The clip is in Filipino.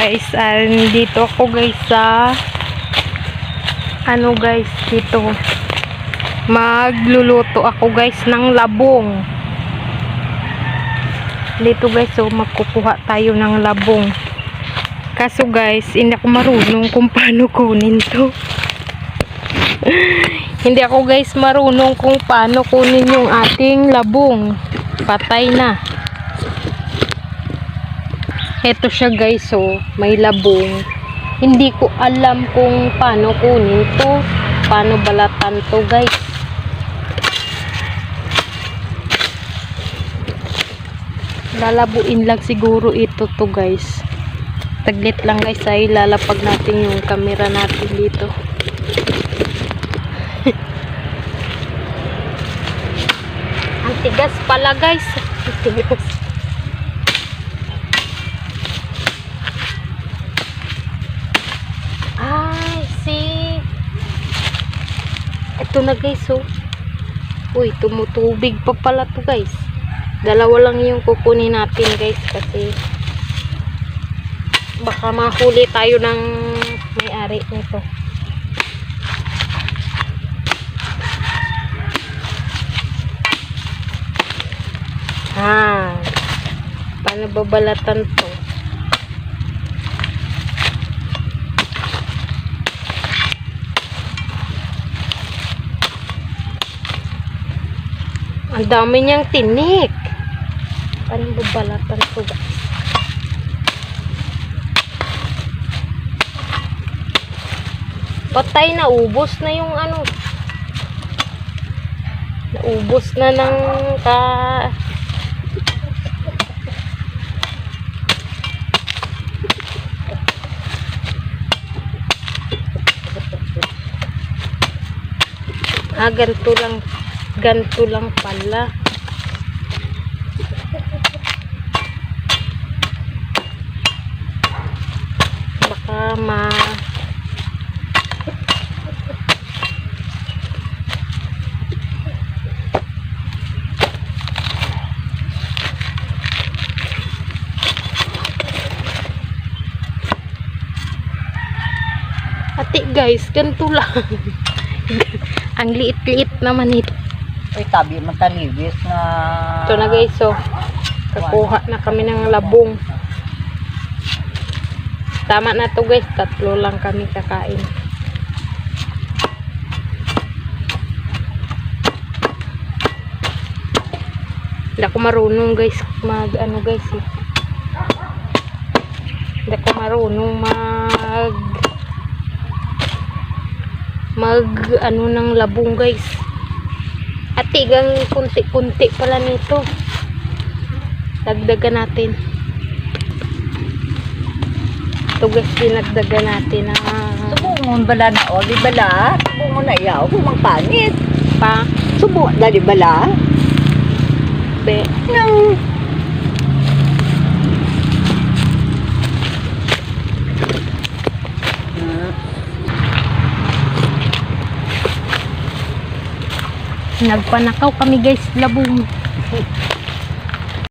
guys, dito ako guys sa dito magluluto ako guys ng labong. Dito guys, so magkukuha tayo ng labong. Kaso guys, hindi ako marunong kung paano kunin to. Hindi ako guys marunong kung paano kunin yung ating labong. Patay na. Ito siya guys, so may labong. Hindi ko alam kung paano kunin to, paano balatan to guys. Lalabuin lang siguro ito to guys. Taglit lang guys, ay lalapag natin yung camera natin dito. Ang tigas pala guys. Ang tigas. Ito na guys, oh. Uy, tumutubig pa pala to guys. Dalawa lang yung kukunin natin guys, kasi baka mahuli tayo ng may-ari nito. Paano babalatan to? Ang dami niyang tinik. Paano babalatan to guys? Patay na, ubos na yung ano. Naubos na ng ganito lang pala. Baka ati guys, ganito lang. Ang liit-liit naman ito. Uy, tabi matalibis na. Ito na guys, so kakuha na kami ng labong. Tama na to guys, 3 lang kami kakain. Hindi ako marunong guys mag-ano guys eh. Hindi ako marunong mag-ano ng labong guys. At tigang kunti-kunti pala nito. Dagdagan natin. Ito guys, dinagdagan natin. Subungon bala na o, di bala? Subungon na iyaw, kumang pangit. Pa? Subungon na di bala? Be. Nang nagpanakaw kami guys, labong.